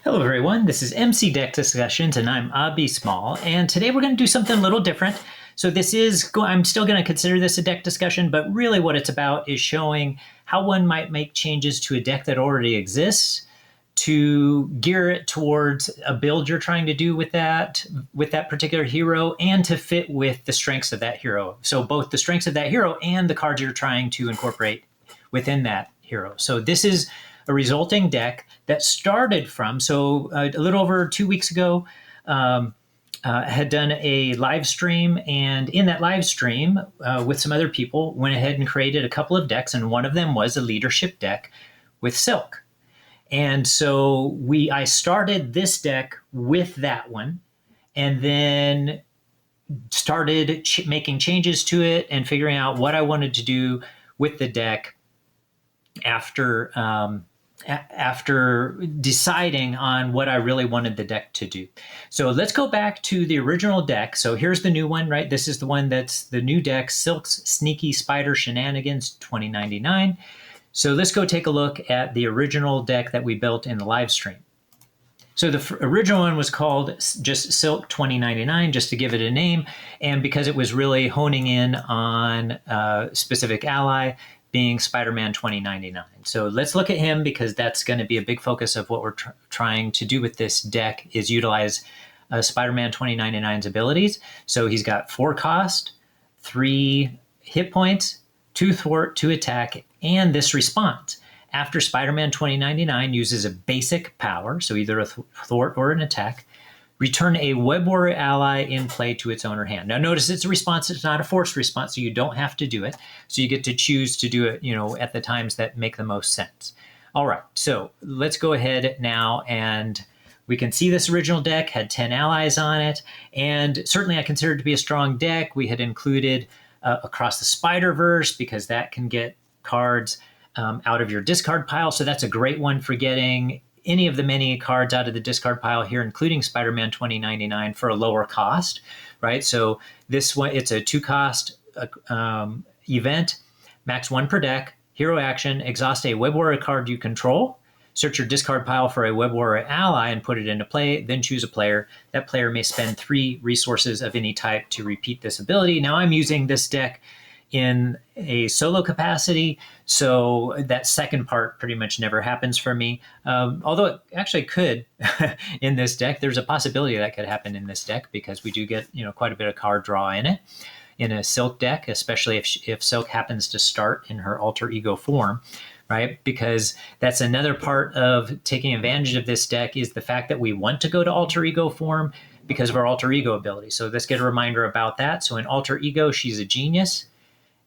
Hello everyone, this is MC Deck Discussions and I'm Abby Small, and today we're going to do something a little different. So I'm still going to consider this a deck discussion, but really what it's about is showing how one might make changes to a deck that already exists to gear it towards a build you're trying to do with that particular hero and to fit with the strengths of that hero. So both the strengths of that hero and the cards you're trying to incorporate within that hero. So this is a resulting deck that started from, a little over 2 weeks ago, had done a live stream. And in that live stream, with some other people, went ahead and created a couple of decks. And one of them was a leadership deck with Silk. And so I started this deck with that one and then started making changes to it and figuring out what I wanted to do with the deck after deciding on what I really wanted the deck to do. So let's go back to the original deck. So here's the new one, right? This is the one that's the new deck, Silk's Sneaky Spider Shenanigans 2099. So let's go take a look at the original deck that we built in the live stream. So the original one was called just Silk 2099, just to give it a name. And because it was really honing in on a specific ally, being Spider-Man 2099. So let's look at him because that's going to be a big focus of what we're trying to do with this deck is utilize Spider-Man 2099's abilities. So he's got 4 cost, 3 hit points, 2 thwart, 2 attack, and this response. After Spider-Man 2099 uses a basic power, so either a thwart or an attack, return a Web Warrior ally in play to its owner hand. Now notice it's a response, it's not a forced response, so you don't have to do it. So you get to choose to do it, at the times that make the most sense. All right, so let's go ahead now and we can see this original deck had 10 allies on it, and certainly I consider it to be a strong deck. We had included Across the Spider-Verse because that can get cards out of your discard pile, so that's a great one for getting any of the many cards out of the discard pile here, including Spider-Man 2099 for a lower cost, right? So this one, it's a 2 cost event, max 1 per deck, hero action, exhaust a Web Warrior card you control, search your discard pile for a Web Warrior ally and put it into play, then choose a player. That player may spend 3 resources of any type to repeat this ability. Now I'm using this deck in a solo capacity, so that second part pretty much never happens for me. Although it actually could in this deck. There's a possibility that could happen in this deck because we do get quite a bit of card draw in it in a Silk deck, especially if Silk happens to start in her alter ego form, right? Because that's another part of taking advantage of this deck is the fact that we want to go to alter ego form because of our alter ego ability. So let's get a reminder about that. So in alter ego, she's a genius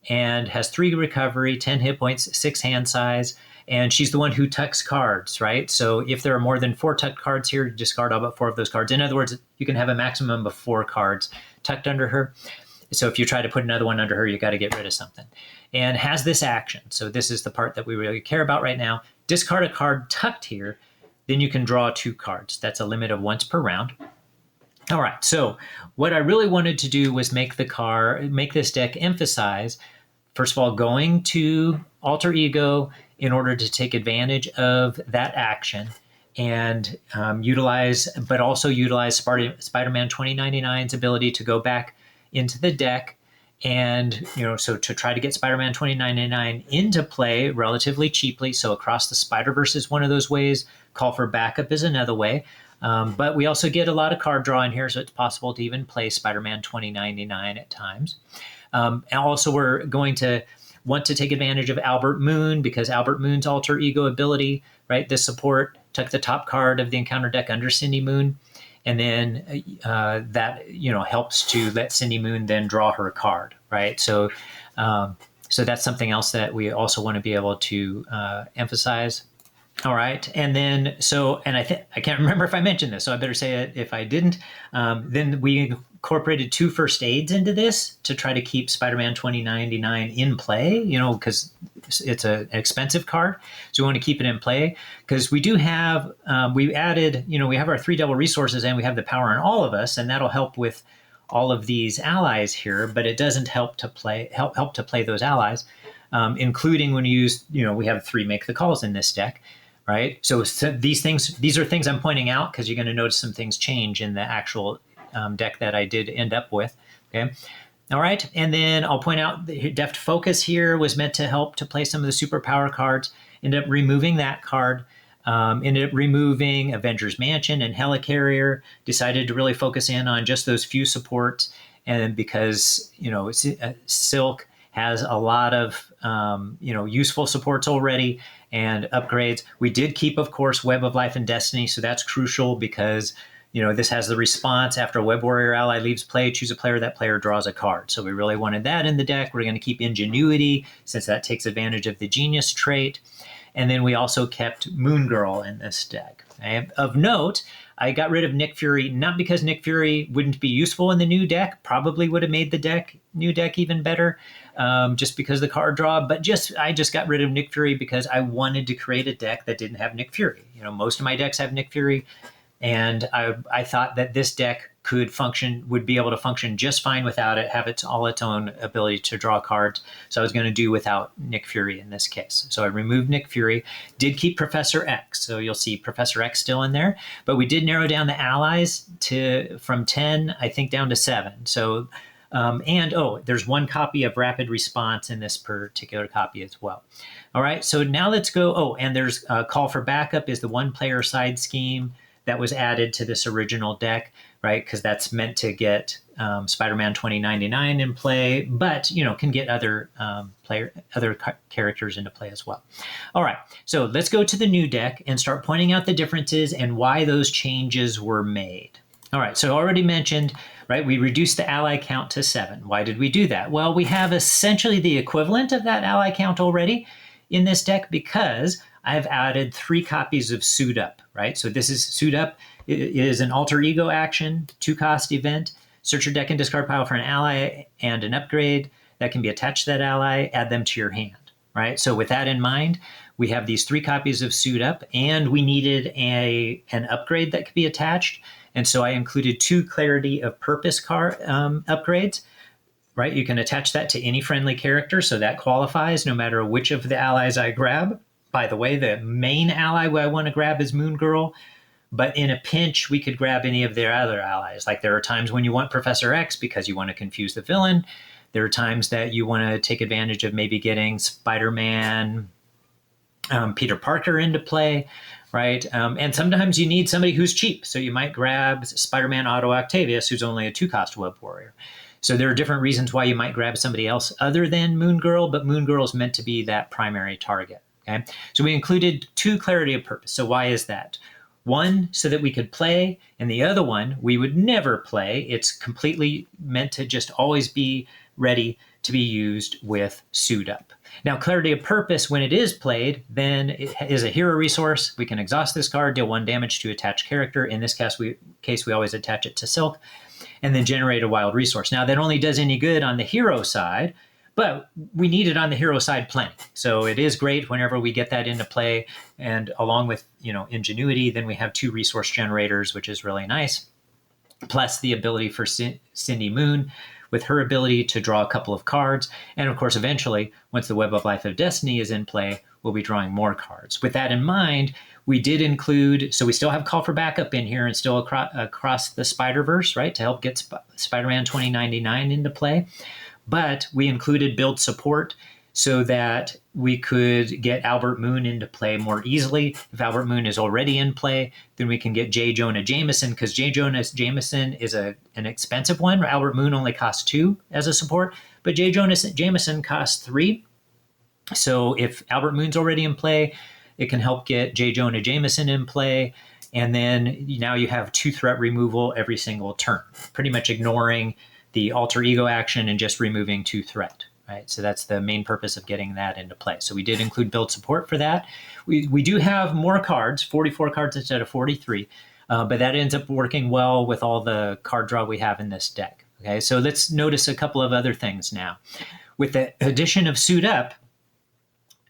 and has 3 recovery, 10 hit points, 6 hand size, and she's the one who tucks cards, right? So if there are more than 4 tucked cards here, discard all but 4 of those cards. In other words, you can have a maximum of 4 cards tucked under her. So if you try to put another one under her, you got to get rid of something. And has this action. So this is the part that we really care about right now. Discard a card tucked here, then you can draw 2 cards. That's a limit of once per round. All right, so what I really wanted to do was make this deck emphasize, first of all, going to alter ego in order to take advantage of that action and utilize Spider-Man 2099's ability to go back into the deck. And, so to try to get Spider-Man 2099 into play relatively cheaply. So Across the Spider-Verse is one of those ways. Call for Backup is another way. But we also get a lot of card draw in here, so it's possible to even play Spider-Man 2099 at times. And also, we're going to want to take advantage of Albert Moon because Albert Moon's alter ego ability, right? The support took the top card of the encounter deck under Cindy Moon, and then that helps to let Cindy Moon then draw her card, right? So that's something else that we also want to be able to emphasize. All right, and then I can't remember if I mentioned this, so I better say it if I didn't. Then we incorporated 2 first aids into this to try to keep Spider-Man 2099 in play, because it's an expensive card, so we want to keep it in play because we do have we added, we have our 3 double resources and we have the power in all of us, and that'll help with all of these allies here, but it doesn't help to play those allies, including when you use, we have 3 make the calls in this deck. right? So these are things I'm pointing out because you're going to notice some things change in the actual deck that I did end up with. Okay. All right. And then I'll point out the deft focus here was meant to help to play some of the superpower cards. Ended up removing that card. Ended up removing Avengers Mansion and Helicarrier. Decided to really focus in on just those few supports. And because, Silk has a lot of, useful supports already and upgrades. We did keep, of course, Web of Life and Destiny. So that's crucial because, this has the response after a Web Warrior ally leaves play, choose a player, that player draws a card. So we really wanted that in the deck. We're going to keep Ingenuity since that takes advantage of the Genius trait. And then we also kept Moon Girl in this deck. Okay? Of note, I got rid of Nick Fury, not because Nick Fury wouldn't be useful in the new deck, probably would have made the new deck even better, just because of the card draw, but I just got rid of Nick Fury because I wanted to create a deck that didn't have Nick Fury. Most of my decks have Nick Fury, and I thought that this deck would be able to function just fine without it, have its own ability to draw cards. So I was going to do without Nick Fury in this case. So I removed Nick Fury, did keep Professor X. So you'll see Professor X still in there, but we did narrow down the allies from 10, I think, down to 7. So, there's one copy of Rapid Response in this particular copy as well. All right, so now let's go. And there's Call for Backup is the one player side scheme that was added to this original deck, right? Because that's meant to get Spider-Man 2099 in play, but can get other characters into play as well. All right, so let's go to the new deck and start pointing out the differences and why those changes were made. All right, so I already mentioned, right? We reduced the ally count to 7. Why did we do that? Well, we have essentially the equivalent of that ally count already in this deck because I've added 3 copies of Suit Up, right? So this is Suit Up. It is an alter ego action, 2-cost event. Search your deck and discard pile for an ally and an upgrade that can be attached to that ally. Add them to your hand, right? So with that in mind, we have these 3 copies of Suit Up, and we needed an upgrade that could be attached. And so I included 2 Clarity of Purpose card upgrades, right? You can attach that to any friendly character, so that qualifies no matter which of the allies I grab. By the way, the main ally I want to grab is Moon Girl, but in a pinch, we could grab any of their other allies. Like there are times when you want Professor X because you want to confuse the villain. There are times that you want to take advantage of maybe getting Spider-Man, Peter Parker into play, right? And sometimes you need somebody who's cheap. So you might grab Spider-Man Otto Octavius, who's only a 2-cost Web Warrior. So there are different reasons why you might grab somebody else other than Moon Girl, but Moon Girl is meant to be that primary target. Okay, so we included 2 Clarity of Purpose. So why is that? One, so that we could play, and the other one, we would never play. It's completely meant to just always be ready to be used with Suit Up. Now, Clarity of Purpose, when it is played, then it is a hero resource. We can exhaust this card, deal 1 damage to attached character. In this case, we always attach it to Silk, and then generate a wild resource. Now, that only does any good on the hero side, but we need it on the hero side plenty. So it is great whenever we get that into play. And along with, Ingenuity, then we have 2 resource generators, which is really nice. Plus the ability for Cindy Moon with her ability to draw a couple of cards. And of course, eventually, once the Web of Life of Destiny is in play, we'll be drawing more cards. With that in mind, we did include, so we still have Call for Backup in here and still across the Spider-Verse, right? To help get Spider-Man 2099 into play. But we included build support so that we could get Albert Moon into play more easily. If Albert Moon is already in play, then we can get J. Jonah Jameson, because J. Jonah Jameson is an expensive one. Albert Moon only costs 2 as a support, but J. Jonah Jameson costs 3. So if Albert Moon's already in play, it can help get J. Jonah Jameson in play. And then now you have 2 threat removal every single turn, pretty much ignoring the alter ego action and just removing 2 threat, right? So that's the main purpose of getting that into play. So we did include build support for that. We do have more cards, 44 cards instead of 43, but that ends up working well with all the card draw we have in this deck. Okay, so let's notice a couple of other things now. With the addition of Suit Up,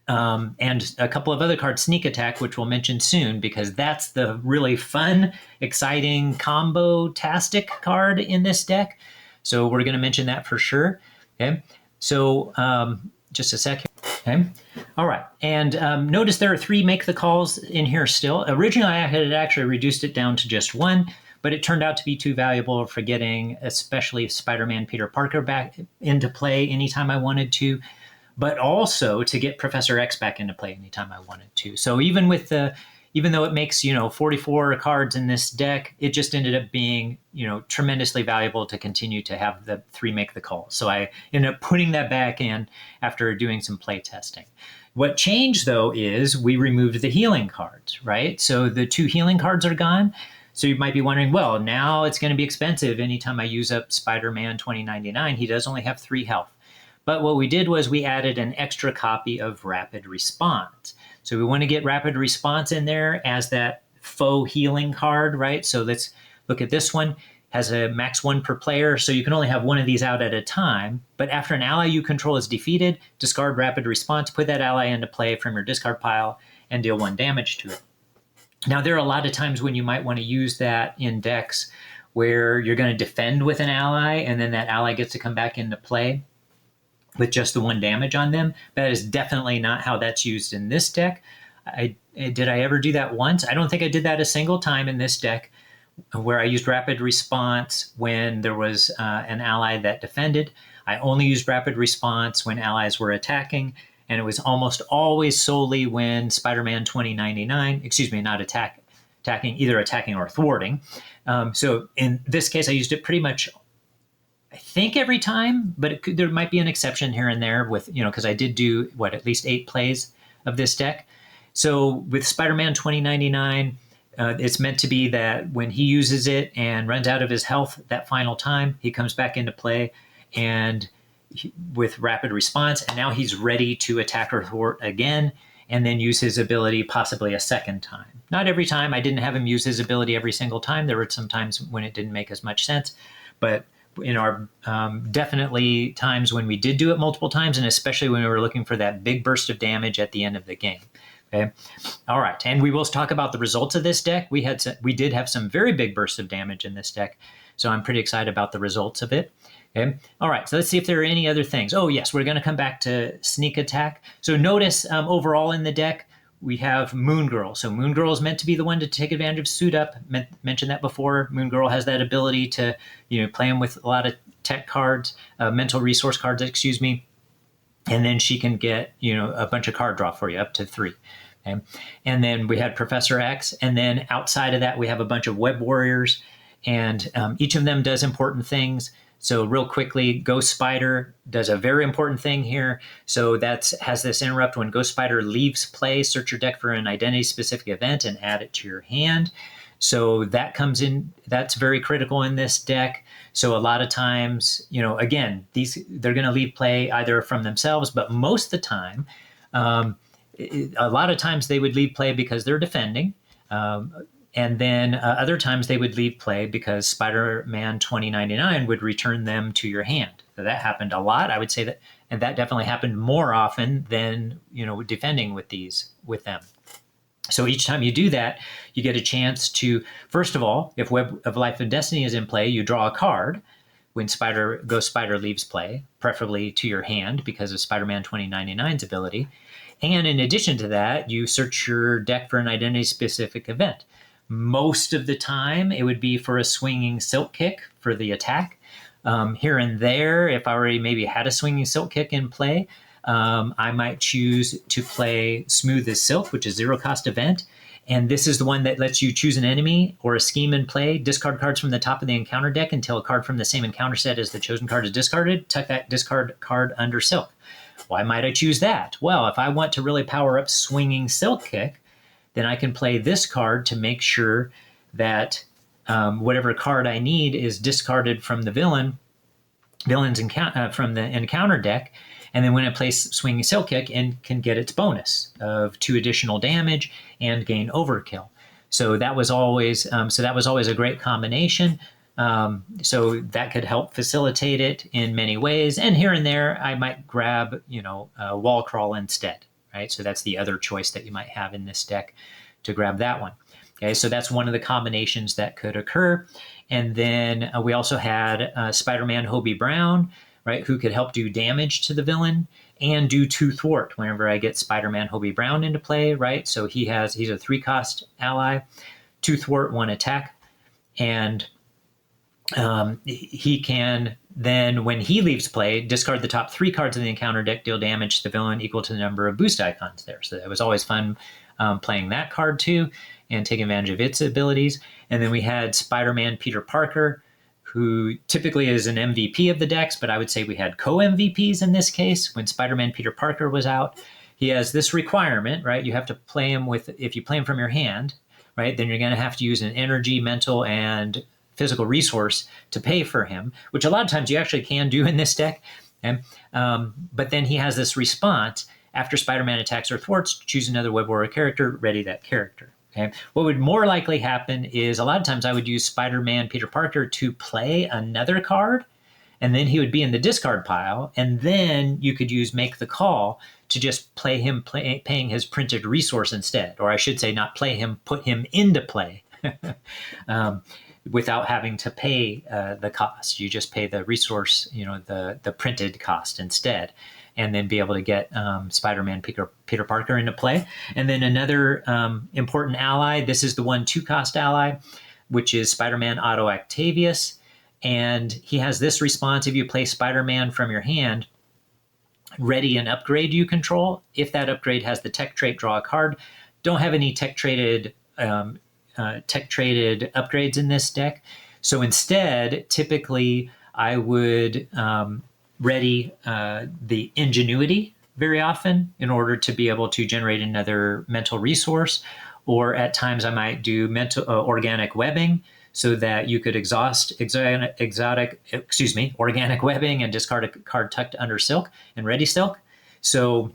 and a couple of other cards, Sneak Attack, which we'll mention soon, because that's the really fun, exciting combo-tastic card in this deck. So we're going to mention that for sure. Okay, so just a sec here. Okay. All right. And notice there are 3 make the calls in here still. Originally, I had actually reduced it down to just 1, but it turned out to be too valuable for getting, especially Spider-Man Peter Parker back into play anytime I wanted to, but also to get Professor X back into play anytime I wanted to. So even though it makes 44 cards in this deck, it just ended up being tremendously valuable to continue to have the 3 make the call. So I ended up putting that back in after doing some play testing. What changed though is we removed the healing cards, right? So the 2 healing cards are gone. So you might be wondering, well, now it's going to be expensive anytime I use up Spider-Man 2099. He does only have 3 health. But what we did was we added an extra copy of Rapid Response. So we want to get Rapid Response in there as that faux healing card, right? So let's look at this one. Has a max 1 per player, so you can only have 1 of these out at a time. But after an ally you control is defeated, discard Rapid Response, put that ally into play from your discard pile, and deal 1 damage to it. Now, there are a lot of times when you might want to use that in decks where you're going to defend with an ally, and then that ally gets to come back into play with just the 1 damage on them. That is definitely not how that's used in this deck. Did I ever do that once? I don't think I did that a single time in this deck where I used Rapid Response when there was an ally that defended. I only used Rapid Response when allies were attacking, and it was almost always solely when Spider-Man 2099, not attacking, either attacking or thwarting. So in this case, I used it pretty much, I think, every time, but there might be an exception here and there with, because I did do, at least 8 plays of this deck. So with Spider-Man 2099, it's meant to be that when he uses it and runs out of his health that final time, he comes back into play and with Rapid Response, and now he's ready to attack or thwart again, and then use his ability possibly a second time. Not every time. I didn't have him use his ability every single time. There were some times when it didn't make as much sense, but in our definitely times when we did do it multiple times, and especially when we were looking for that big burst of damage at the end of the game. Okay. All right. And we will talk about the results of this deck. We did have some very big bursts of damage in this deck. So I'm pretty excited about the results of it. Okay. All right. So let's see if there are any other things. Oh, yes. We're going to come back to Sneak Attack. So notice overall in the deck, we have Moon Girl. So Moon Girl is meant to be the one to take advantage of Suit Up. Mentioned that before. Moon Girl has that ability to, play him with a lot of tech cards, mental resource cards, and then she can get, a bunch of card draw for you, up to 3. Okay? And then we had Professor X. And then outside of that, we have a bunch of Web Warriors. And each of them does important things. So real quickly, Ghost Spider does a very important thing here. So has this interrupt: when Ghost Spider leaves play, search your deck for an identity-specific event and add it to your hand. So that comes in, that's very critical in this deck. So a lot of times, again, they're going to leave play either from themselves, but most of the time, a lot of times they would leave play because they're defending. And then other times they would leave play because Spider-Man 2099 would return them to your hand. So that happened a lot. I would say that, and that definitely happened more often than, defending with them. So each time you do that, you get a chance to, first of all, if Web of Life and Destiny is in play, you draw a card when Ghost Spider leaves play, preferably to your hand because of Spider-Man 2099's ability. And in addition to that, you search your deck for an identity-specific event. Most of the time, it would be for a Swinging Silk Kick for the attack. Here and there, if I already maybe had a Swinging Silk Kick in play, I might choose to play Smooth as Silk, which is 0-cost event. And this is the one that lets you choose an enemy or a scheme in play, discard cards from the top of the encounter deck until a card from the same encounter set as the chosen card is discarded. Tuck that discard card under Silk. Why might I choose that? Well, if I want to really power up Swinging Silk Kick, then I can play this card to make sure that whatever card I need is discarded from the villain's from the encounter deck. And then when it plays Swinging Silk Kick, and can get its bonus of 2 additional damage and gain overkill. So that was always a great combination. So that could help facilitate it in many ways. And here and there, I might grab Wall Crawl instead, right? So that's the other choice that you might have in this deck, to grab that one. Okay, so that's one of the combinations that could occur. And then we also had Spider-Man Hobie Brown, right, who could help do damage to the villain. and do 2 thwart whenever I get Spider-Man Hobie Brown into play, right? So he's a 3-cost ally, 2 thwart, 1 attack, and he can then, when he leaves play, discard the top 3 cards of the encounter deck, deal damage to the villain equal to the number of boost icons there. So that was always fun playing that card too and taking advantage of its abilities. And then we had Spider-Man Peter Parker, who typically is an MVP of the decks, but I would say we had co-MVPs in this case. When Spider-Man Peter Parker was out, he has this requirement, right? You have to play him if you play him from your hand, right, then you're going to have to use an energy, mental, and physical resource to pay for him, which a lot of times you actually can do in this deck. Okay? But then he has this response: after Spider-Man attacks or thwarts, choose another Web Warrior character, ready that character. Okay? What would more likely happen is a lot of times I would use Spider-Man Peter Parker to play another card, and then he would be in the discard pile, and then you could use Make the Call to just play him paying his printed resource instead. Or I should say not play him, put him into play. Without having to pay the cost. You just pay the resource, the printed cost instead, and then be able to get Spider-Man Peter Parker into play. And then another important ally, this is the 1 2-cost ally, which is Spider-Man Otto Octavius. And he has this response: if you play Spider-Man from your hand, ready an upgrade you control. If that upgrade has the tech trait, draw a card. Don't have any tech traded upgrades in this deck. So instead, typically I would ready the Ingenuity very often in order to be able to generate another mental resource. Or at times I might do organic webbing, so that you could exhaust organic webbing and discard a card tucked under Silk and ready Silk. So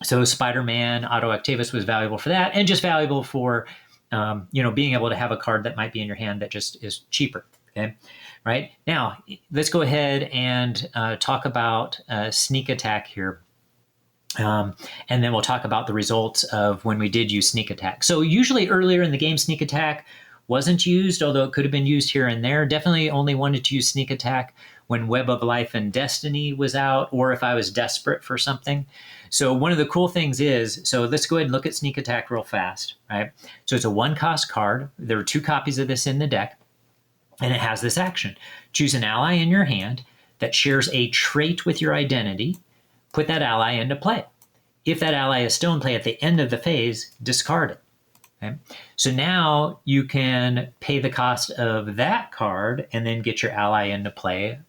Spider-Man Otto Octavius was valuable for that, and just valuable for being able to have a card that might be in your hand that just is cheaper. Okay, right now let's go ahead and talk about sneak attack here. And then we'll talk about the results of when we did use sneak attack. So usually earlier in the game, sneak attack wasn't used, although it could have been used here and there. Definitely only wanted to use sneak attack when Web of Life and Destiny was out, or if I was desperate for something. So one of the cool things is, so let's go ahead and look at sneak attack real fast, right? So it's a 1-cost card. There are 2 copies of this in the deck, and it has this action: choose an ally in your hand that shares a trait with your identity, put that ally into play. If that ally is still in play at the end of the phase, discard it. Okay? So now you can pay the cost of that card and then get your ally into play,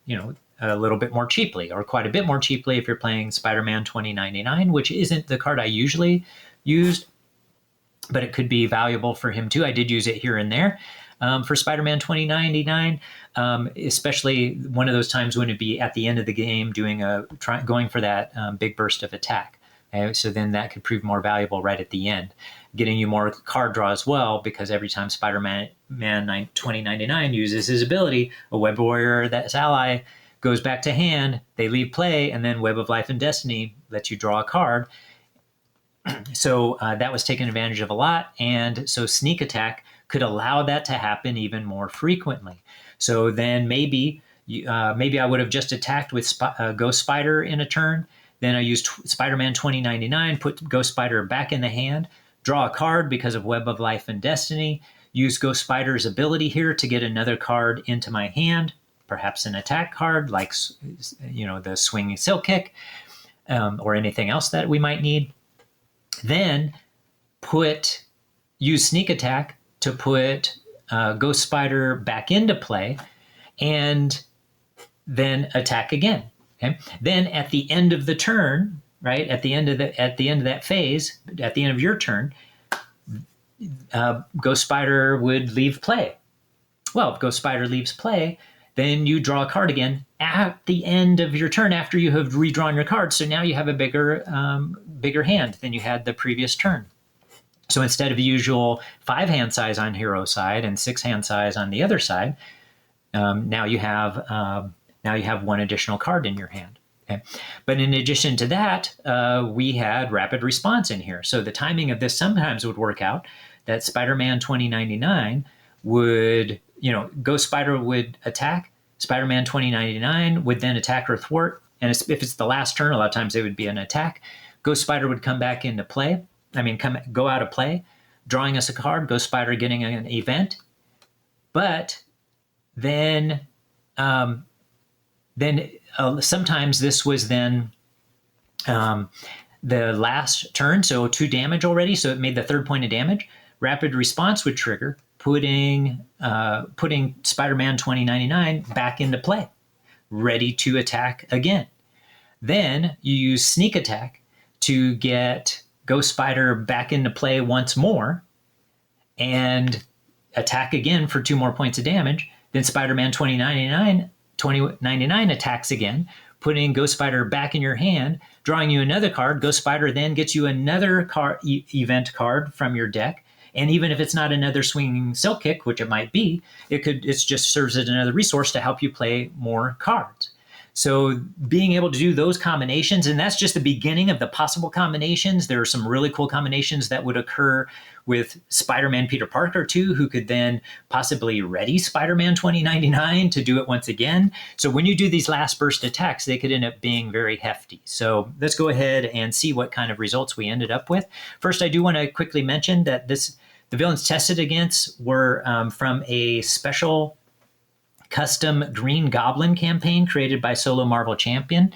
a little bit more cheaply, or quite a bit more cheaply if you're playing Spider-Man 2099, which isn't the card I usually used, but it could be valuable for him too. I did use it here and there for Spider-Man 2099, especially one of those times when it'd be at the end of the game going for that big burst of attack. Okay? So then that could prove more valuable right at the end, getting you more card draw as well, because every time Spider-Man 2099 uses his ability, a Web Warrior that's ally goes back to hand, they leave play, and then Web of Life and Destiny lets you draw a card. So that was taken advantage of a lot, and so sneak attack could allow that to happen even more frequently. So then maybe I would have just attacked with Ghost Spider in a turn. Then I used Spider-Man 2099, put Ghost Spider back in the hand, draw a card because of Web of Life and Destiny, use Ghost Spider's ability here to get another card into my hand, perhaps an attack card like the Swinging Silk Kick, or anything else that we might need. Then use sneak attack to put Ghost Spider back into play, and then attack again. Okay. Then at the end of the turn, right at the end of that phase, at the end of your turn, Ghost Spider would leave play. Well, if Ghost Spider leaves play, then you draw a card again at the end of your turn after you have redrawn your card. So now you have a bigger hand than you had the previous turn. So instead of the usual 5 hand size on hero side and 6 hand size on the other side, now you have 1 additional card in your hand. Okay? But in addition to that, we had rapid response in here. So the timing of this sometimes would work out that Spider-Man 2099 Ghost Spider would attack, Spider-Man 2099 would then attack or thwart, and if it's the last turn, a lot of times it would be an attack. Ghost Spider would come back into play. Go out of play, drawing us a card. Ghost Spider getting an event, but then sometimes this was then the last turn, so 2 damage already. So it made the 3rd point of damage. Rapid response would trigger, putting Spider-Man 2099 back into play, ready to attack again. Then you use sneak attack to get Ghost Spider back into play once more and attack again for 2 more points of damage. Then Spider-Man 2099 attacks again, putting Ghost Spider back in your hand, drawing you another card. Ghost Spider then gets you another event card from your deck. And even if it's not another swinging silk kick, which it might be, it just serves as another resource to help you play more cards. So being able to do those combinations, and that's just the beginning of the possible combinations. There are some really cool combinations that would occur with Spider-Man Peter Parker too, who could then possibly ready Spider-Man 2099 to do it once again. So when you do these last burst attacks, they could end up being very hefty. So let's go ahead and see what kind of results we ended up with. First, I do want to quickly mention that the villains tested against were from a special custom Green Goblin campaign created by Solo Marvel Champion.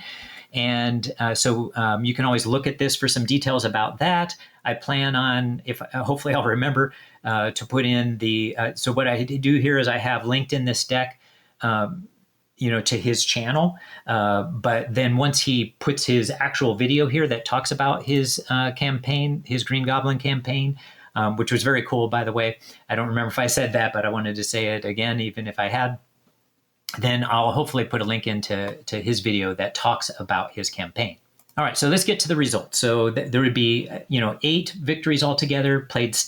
And so you can always look at this for some details about that. I plan on, hopefully I'll remember to put in so what I do here is I have linked in this deck, to his channel. But then once he puts his actual video here that talks about his campaign, his Green Goblin campaign, which was very cool, by the way. I don't remember if I said that, but I wanted to say it again, even if I had. Then I'll hopefully put a link into his video that talks about his campaign. All right, so let's get to the results. So there would be, 8 victories altogether, played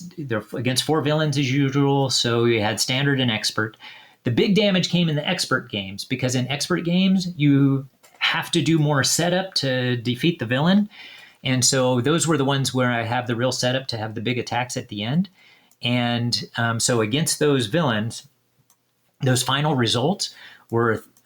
against 4 villains as usual. So you had standard and expert. The big damage came in the expert games, because in expert games, you have to do more setup to defeat the villain. And so those were the ones where I have the real setup to have the big attacks at the end. And so against those villains, those final results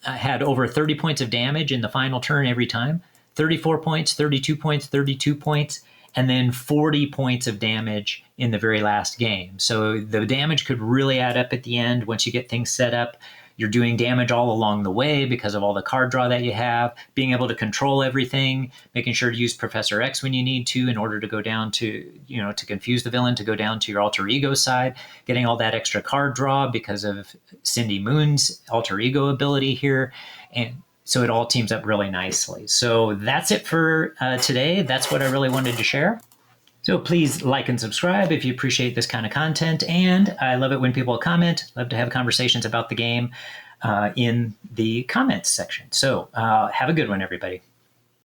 had over 30 points of damage in the final turn every time, 34 points, 32 points, 32 points, and then 40 points of damage in the very last game. So the damage could really add up at the end once you get things set up. You're doing damage all along the way because of all the card draw that you have, being able to control everything, making sure to use Professor X when you need to in order to go down to, to confuse the villain, to go down to your alter ego side, getting all that extra card draw because of Cindy Moon's alter ego ability here. And so it all teams up really nicely. So that's it for today. That's what I really wanted to share. So please like and subscribe if you appreciate this kind of content. And I love it when people comment. Love to have conversations about the game in the comments section. So have a good one, everybody.